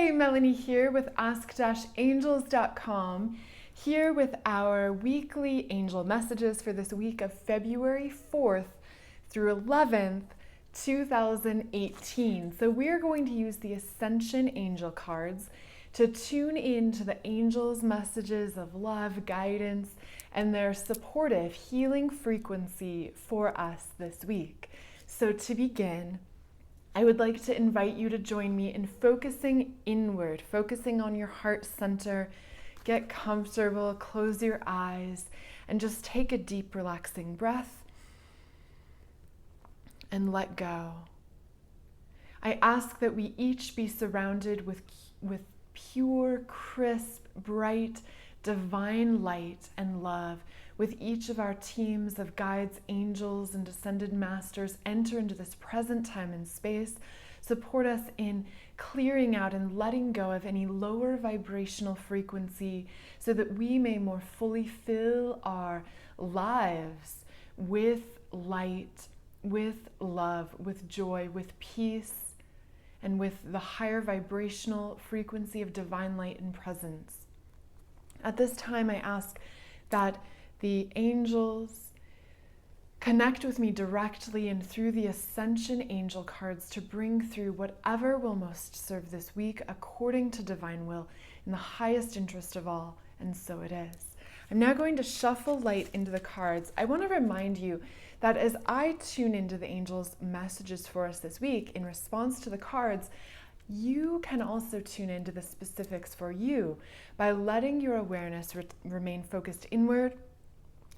Hey, Melanie here with ask-angels.com, here with our weekly angel messages for this week of February 4th through 11th, 2018. So we're going to use the Ascension Angel cards to tune in to the angels' messages of love, guidance, and their supportive healing frequency for us this week. So to begin, I would like to invite you to join me in focusing inward, focusing on your heart center. Get comfortable, close your eyes, and just take a deep, relaxing breath and let go. I ask that we each be surrounded with pure, crisp, bright, divine light and love, with each of our teams of guides, angels, and ascended masters enter into this present time and space, support us in clearing out and letting go of any lower vibrational frequency so that we may more fully fill our lives with light, with love, with joy, with peace, and with the higher vibrational frequency of divine light and presence. At this time, I ask that the angels connect with me directly and through the Ascension Angel cards to bring through whatever will most serve this week according to divine will in the highest interest of all, and so it is. I'm now going to shuffle light into the cards. I want to remind you that as I tune into the angels' messages for us this week in response to the cards, you can also tune into the specifics for you by letting your awareness remain focused inward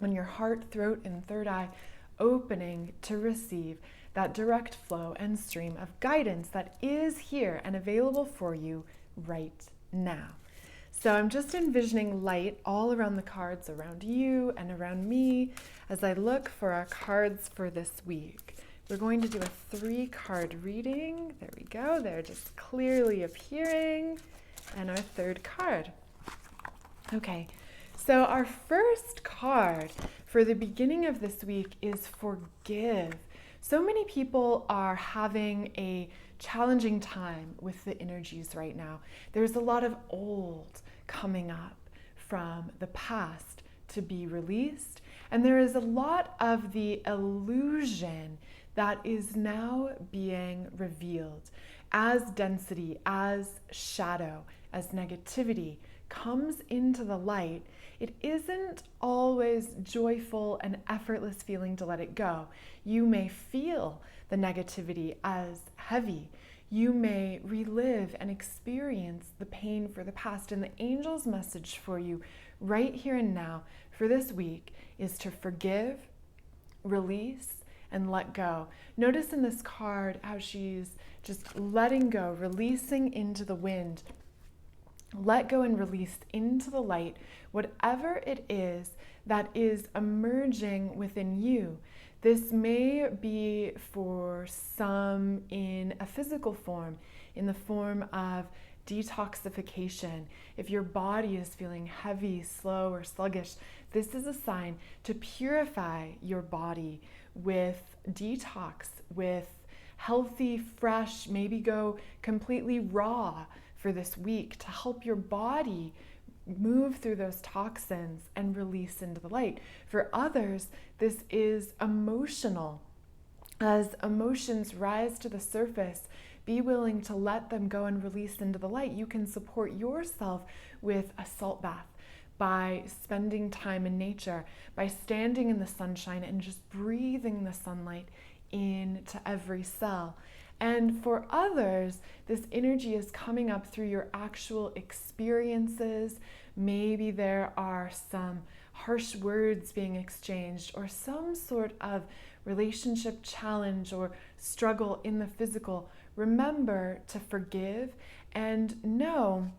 on your heart, throat, and third eye, opening to receive that direct flow and stream of guidance that is here and available for you right now. So I'm just envisioning light all around the cards, around you and around me, as I look for our cards for this week. We're going to do a 3-card reading. There we go. They're just clearly appearing. And our third card. Okay. So our first card for the beginning of this week is forgive. So many people are having a challenging time with the energies right now. There's a lot of old coming up from the past to be released. And there is a lot of the illusion that is now being revealed as density, as shadow, as negativity comes into the light. It isn't always joyful and effortless feeling to let it go. You may feel the negativity as heavy. You may relive and experience the pain for the past. And the angel's message for you right here and now for this week is to forgive, release, and let go. Notice in this card how she's just letting go, releasing into the wind. Let go and release into the light whatever it is that is emerging within you. This may be for some in a physical form, in the form of detoxification. If your body is feeling heavy, slow, or sluggish, this is a sign to purify your body with detox, with healthy, fresh, maybe go completely raw for this week to help your body move through those toxins and release into the light. For others, this is emotional. As emotions rise to the surface, be willing to let them go and release into the light. You can support yourself with a salt bath by spending time in nature, by standing in the sunshine and just breathing the sunlight into every cell. And for others, this energy is coming up through your actual experiences. Maybe there are some harsh words being exchanged or some sort of relationship challenge or struggle in the physical. Remember to forgive and know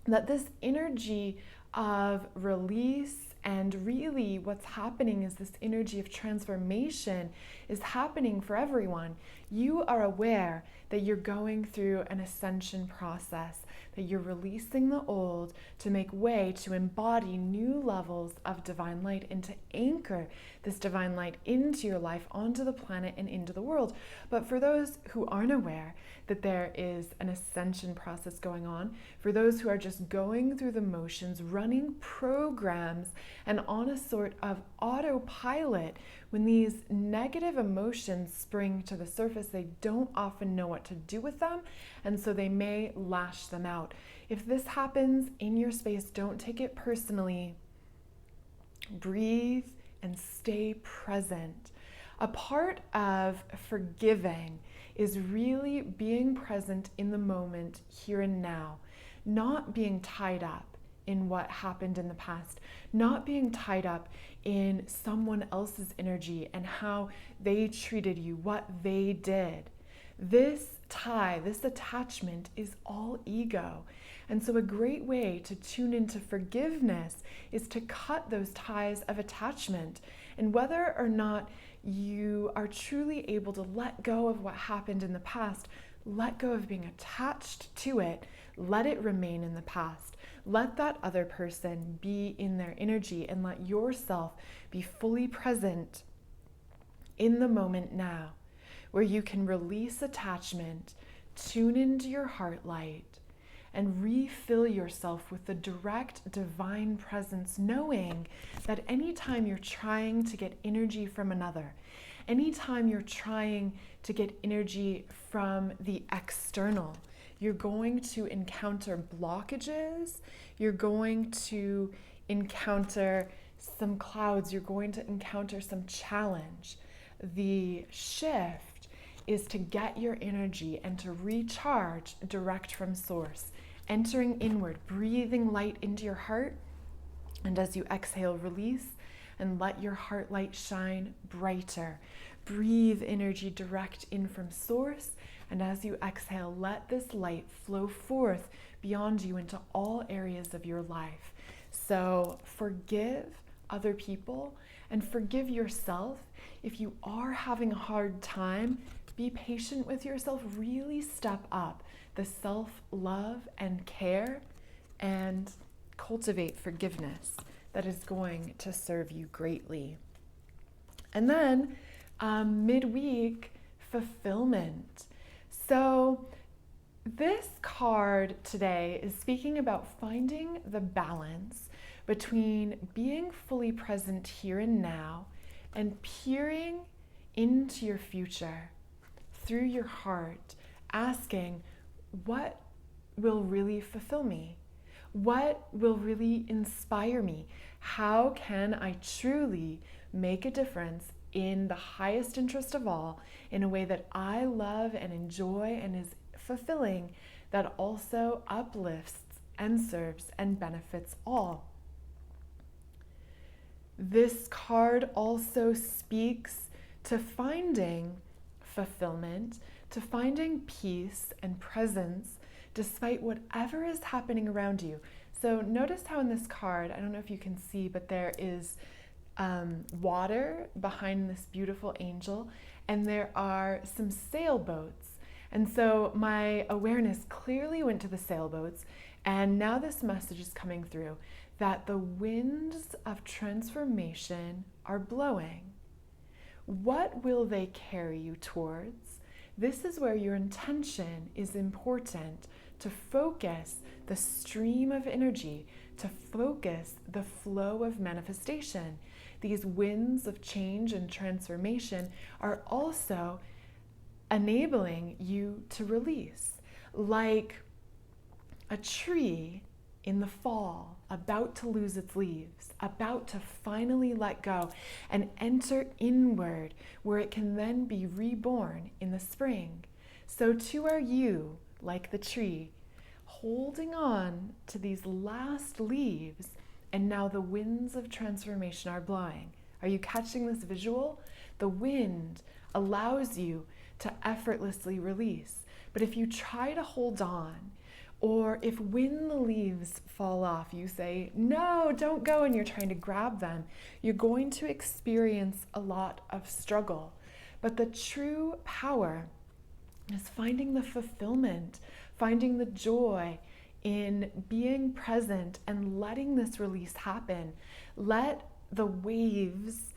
that this energy of release and really what's happening is this energy of transformation is happening for everyone. you are aware that you're going through an ascension process, that you're releasing the old to make way to embody new levels of divine light and to anchor this divine light into your life, onto the planet, and into the world. But for those who aren't aware that there is an ascension process going on, for those who are just going through the motions, running programs, and on a sort of autopilot, when these negative emotions spring to the surface, they don't often know what to do with them, and so they may lash them out. If this happens in your space, don't take it personally. Breathe and stay present. A part of forgiving is really being present in the moment, here and now, not being tied up in what happened in the past, not being tied up in someone else's energy and how they treated you, what they did. This tie, this attachment is all ego. And so a great way to tune into forgiveness is to cut those ties of attachment. And whether or not you are truly able to let go of what happened in the past, let go of being attached to it, let it remain in the past. Let that other person be in their energy and let yourself be fully present in the moment now, where you can release attachment, tune into your heart light, and refill yourself with the direct divine presence, knowing that anytime you're trying to get energy from another, anytime you're trying to get energy from the external, you're going to encounter blockages, you're going to encounter some clouds, you're going to encounter some challenge. The shift is to get your energy and to recharge direct from source, entering inward, breathing light into your heart, and as you exhale, release and let your heart light shine brighter. Breathe energy direct in from source, and as you exhale, let this light flow forth beyond you into all areas of your life. So forgive other people and forgive yourself. If you are having a hard time, be patient with yourself. Really step up the self-love and care and cultivate forgiveness. That is going to serve you greatly. And then midweek, fulfillment. So this card today is speaking about finding the balance between being fully present here and now and peering into your future through your heart, asking, what will really fulfill me? What will really inspire me? How can I truly make a difference in the highest interest of all, in a way that I love and enjoy and is fulfilling, that also uplifts and serves and benefits all? This card also speaks to finding fulfillment, to finding peace and presence despite whatever is happening around you. So notice how in this card, I don't know if you can see, but there is water behind this beautiful angel, and there are some sailboats. And so my awareness clearly went to the sailboats, and now this message is coming through that the winds of transformation are blowing. What will they carry you towards? This is where your intention is important, to focus the stream of energy, to focus the flow of manifestation. These winds of change and transformation are also enabling you to release, like a tree in the fall, about to lose its leaves, about to finally let go and enter inward, where it can then be reborn in the spring. So too are you, like the tree, holding on to these last leaves, and now the winds of transformation are blowing. Are you catching this visual? The wind allows you to effortlessly release. But if you try to hold on, or if when the leaves fall off, you say, no, don't go, and you're trying to grab them, you're going to experience a lot of struggle. But the true power is finding the fulfillment, finding the joy in being present and letting this release happen. Let the waves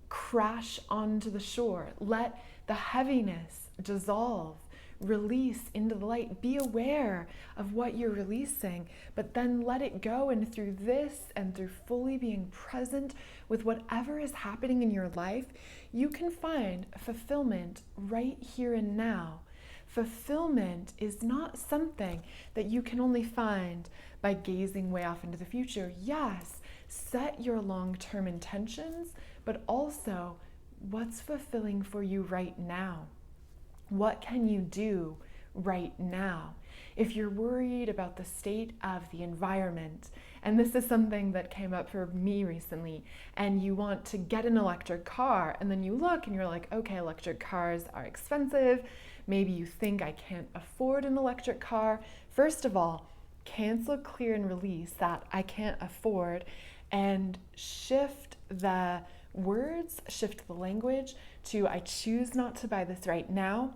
crash onto the shore. Let the heaviness dissolve, release into the light. Be aware of what you're releasing, but then let it go. And through this and through fully being present with whatever is happening in your life, you can find fulfillment right here and now. Fulfillment is not something that you can only find by gazing way off into the future. Yes, set your long-term intentions, but also what's fulfilling for you right now? What can you do right now? If you're worried about the state of the environment, and this is something that came up for me recently, and you want to get an electric car, and then you look and you're like, okay, electric cars are expensive. Maybe you think I can't afford an electric car. First of all, cancel, clear, and release that I can't afford, and shift the words, shift the language to I choose not to buy this right now.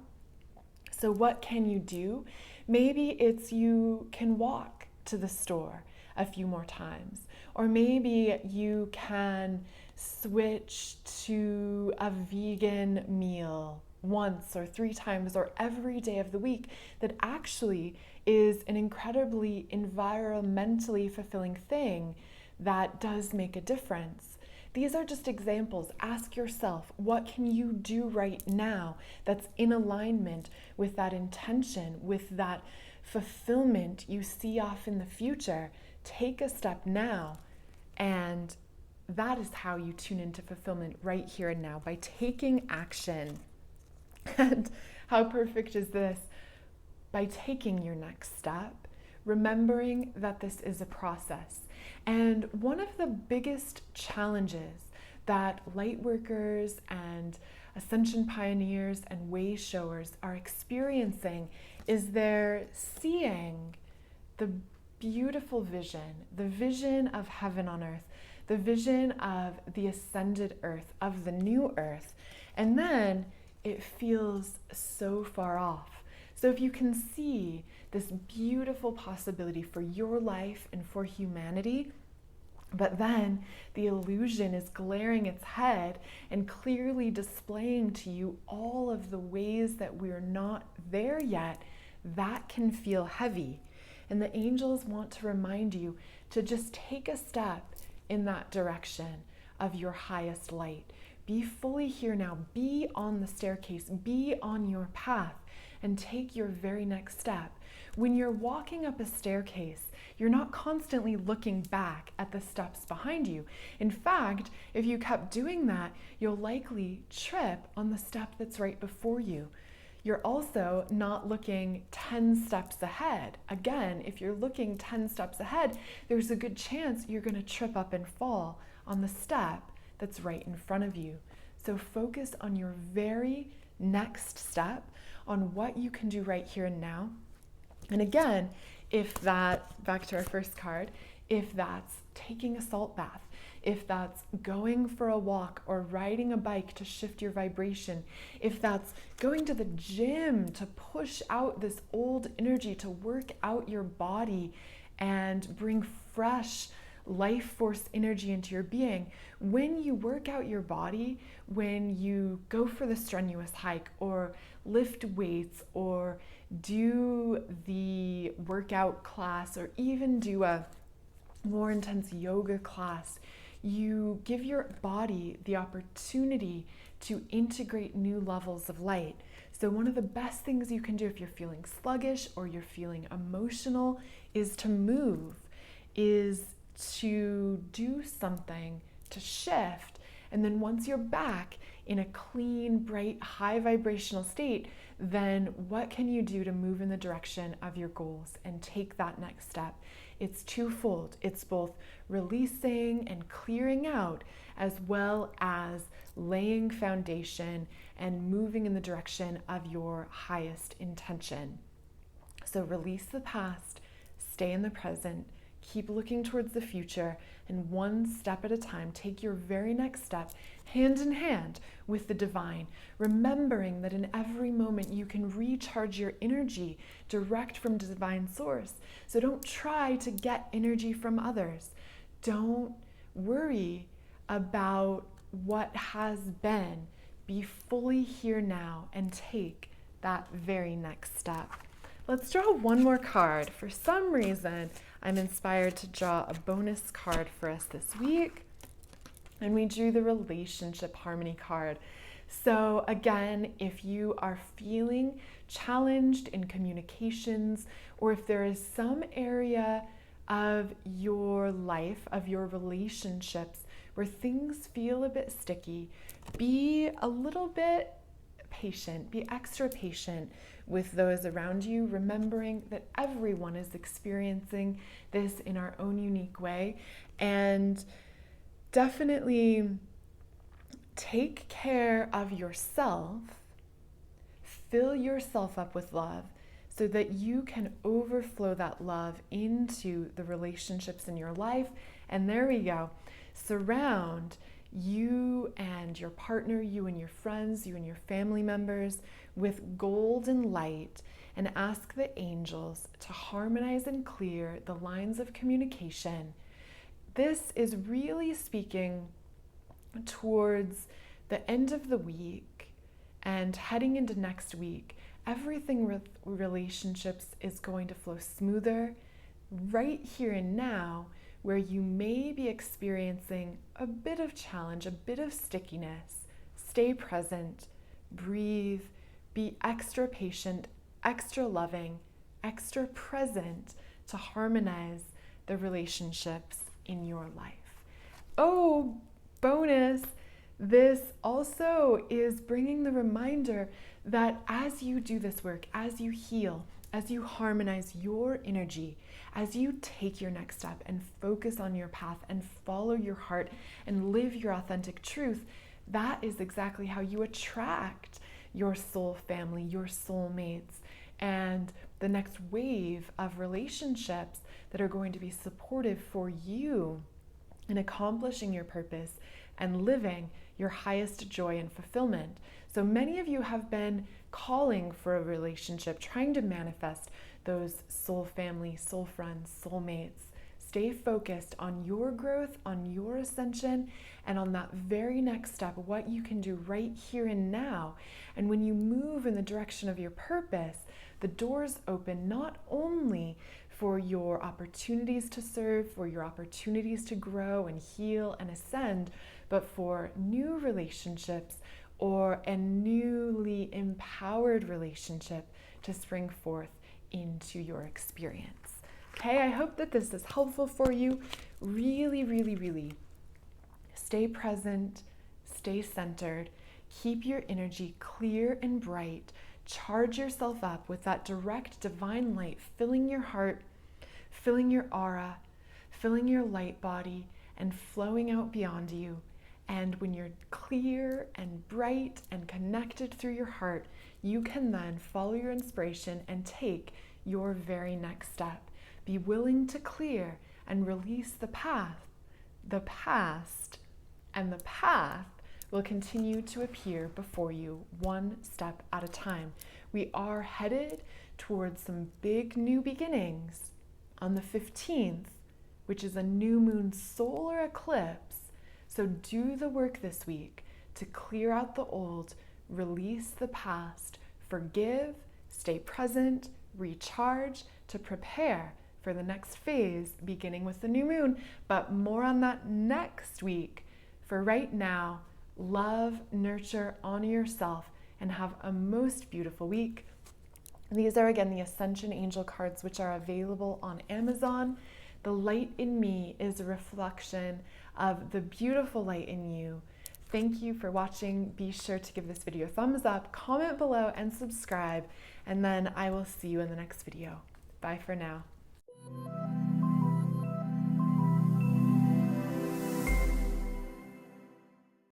So what can you do? Maybe it's you can walk to the store a few more times, or maybe you can switch to a vegan meal once or 3 times or every day of the week. That actually is an incredibly environmentally fulfilling thing that does make a difference. These are just examples. Ask yourself, what can you do right now that's in alignment with that intention, with that fulfillment you see off in the future? Take a step now, and that is how you tune into fulfillment right here and now, by taking action. And how perfect is this? By taking your next step, remembering that this is a process. And one of the biggest challenges that light workers and ascension pioneers and way showers are experiencing is they're seeing the beautiful vision, the vision of heaven on earth, the vision of the ascended earth, of the new earth, and then it feels so far off. So if you can see this beautiful possibility for your life and for humanity, but then the illusion is glaring its head and clearly displaying to you all of the ways that we're not there yet, that can feel heavy. And the angels want to remind you to just take a step in that direction of your highest light. Be fully here now. Be on the staircase. Be on your path and take your very next step. When you're walking up a staircase, you're not constantly looking back at the steps behind you. In fact, if you kept doing that, you'll likely trip on the step that's right before you. You're also not looking 10 steps ahead. Again, if you're looking 10 steps ahead, there's a good chance you're going to trip up and fall on the step that's right in front of you. So focus on your very next step, on what you can do right here and now. And again, if that, back to our first card, if that's taking a salt bath, if that's going for a walk or riding a bike to shift your vibration, if that's going to the gym to push out this old energy, to work out your body and bring fresh life force energy into your being. When you work out your body, when you go for the strenuous hike or lift weights or do the workout class or even do a more intense yoga class, you give your body the opportunity to integrate new levels of light. So one of the best things you can do if you're feeling sluggish or you're feeling emotional is to move, is to do something to shift. And then once you're back in a clean, bright, high vibrational state, then what can you do to move in the direction of your goals and take that next step? It's twofold. It's both releasing and clearing out, as well as laying foundation and moving in the direction of your highest intention. So release the past, stay in the present, Keep looking towards the future, and one step at a time, take your very next step hand in hand with the divine, remembering that in every moment you can recharge your energy direct from divine source. So don't try to get energy from others. Don't worry about what has been. Be fully here now and take that very next step. Let's draw one more card. For some reason, I'm inspired to draw a bonus card for us this week. And we drew the relationship harmony card. So again, if you are feeling challenged in communications, or if there is some area of your life, of your relationships, where things feel a bit sticky, be a little bit patient, be extra patient with those around you, remembering that everyone is experiencing this in our own unique way. And definitely take care of yourself, fill yourself up with love so that you can overflow that love into the relationships in your life. And there we go. Surround you and your partner, you and your friends, you and your family members with golden light, and ask the angels to harmonize and clear the lines of communication. This is really speaking towards the end of the week and heading into next week. Everything with relationships is going to flow smoother right here and now, where you may be experiencing a bit of challenge, a bit of stickiness. Stay present, breathe, be extra patient, extra loving, extra present to harmonize the relationships in your life. Oh, bonus! This also is bringing the reminder that as you do this work, as you heal, as you harmonize your energy, as you take your next step and focus on your path and follow your heart and live your authentic truth, that is exactly how you attract your soul family, your soulmates, and the next wave of relationships that are going to be supportive for you in accomplishing your purpose and living your highest joy and fulfillment. So many of you have been calling for a relationship, trying to manifest those soul family, soul friends, soulmates. Stay focused on your growth, on your ascension, and on that very next step, what you can do right here and now. And when you move in the direction of your purpose, the doors open not only for your opportunities to serve, for your opportunities to grow and heal and ascend, but for new relationships or a newly empowered relationship to spring forth into your experience. Okay, I hope that this is helpful for you. Really, really, really stay present, stay centered, keep your energy clear and bright, charge yourself up with that direct divine light, filling your heart, filling your aura, filling your light body, and flowing out beyond you. And when you're clear and bright and connected through your heart, you can then follow your inspiration and take your very next step. Be willing to clear and release the past, and the path will continue to appear before you one step at a time. We are headed towards some big new beginnings on the 15th, which is a new moon solar eclipse. So do the work this week to clear out the old, release the past, forgive, stay present, recharge to prepare for the next phase beginning with the new moon. But more on that next week. For right now, love, nurture, honor yourself, and have a most beautiful week. These are again the Ascension Angel cards, which are available on Amazon. The light in me is a reflection of the beautiful light in you. Thank you for watching. Be sure to give this video a thumbs up, comment below, and subscribe. And then I will see you in the next video. Bye for now.